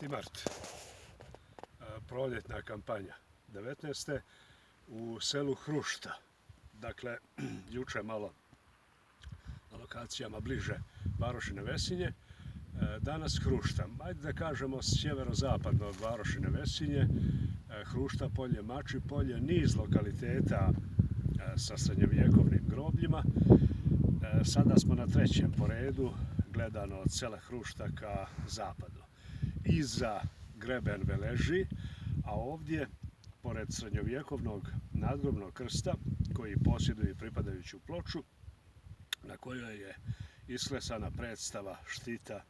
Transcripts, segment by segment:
19. mart, proljetna kampanja 19. u selu Hrušta. Dakle, juče malo na lokacijama bliže Varošine Vesinje, danas Hrušta. Ajde da kažemo sjeverozapadno od Varošine Vesinje, Hrušta polje, Mači polje, niz lokaliteta sa srednjovjekovnim grobljima. Sada smo na trećem po redu, gledano od sela Hrušta ka zapadu. Iza greben Veleži, a ovdje, pored srednjovjekovnog nadgrobnog krsta, koji posjeduje pripadajuću ploču, na kojoj je isklesana predstava štita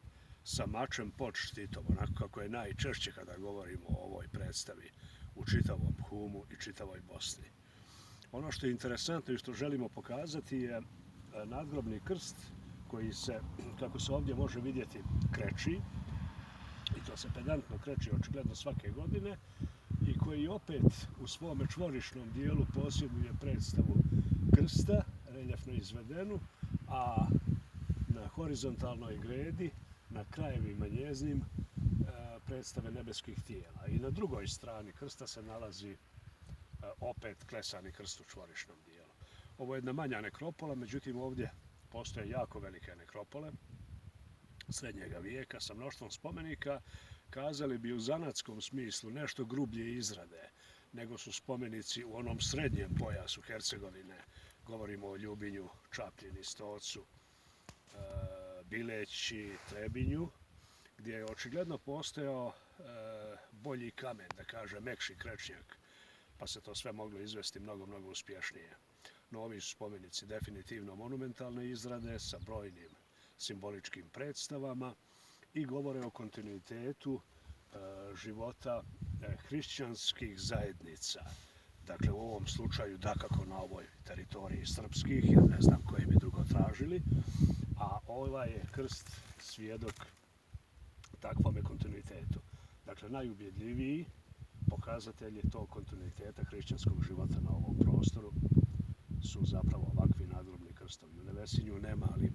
sa mačem pod štitom, onako kako je najčešće kada govorimo o ovoj predstavi u čitavom Humu i čitavoj Bosni. Ono što je interesantno i što želimo pokazati je nadgrobni krst koji se, kako se ovdje može vidjeti, kreči, i to se pedantno kreči očigledno svake godine, i koji opet u svome čvorišnom dijelu posjeduje predstavu krsta, reljefno izvedenu, a na horizontalnoj gredi, na krajevima njeznim, predstave nebeskih tijela. I na drugoj strani krsta se nalazi opet klesani krst u čvorišnom dijelu. Ovo je jedna manja nekropola, međutim ovdje postoje jako velike nekropole srednjega vijeka sa mnoštvom spomenika. Kazali bi u zanatskom smislu nešto grublje izrade nego su spomenici u onom srednjem pojasu Hercegovine. Govorimo o Ljubinju, Čapljini, Stocu, Bileći, Trebinju, gdje je očigledno postojao bolji kamen, da kaže mekši krečnjak, pa se to sve moglo izvesti mnogo uspješnije. No, ovi su spomenici definitivno monumentalne izrade sa brojnim simboličkim predstavama i govore o kontinuitetu života hrišćanskih zajednica. Dakle, u ovom slučaju, dakako na ovoj teritoriji srpskih, jer ne znam koje bi drugo tražili, a ovaj je krst svjedok takvome kontinuitetu. Dakle, najubjedljiviji pokazatelji tog kontinuiteta hrišćanskog života na ovom prostoru su zapravo ovakvi nadgrobni krstovi. U Nevesinju nema, ali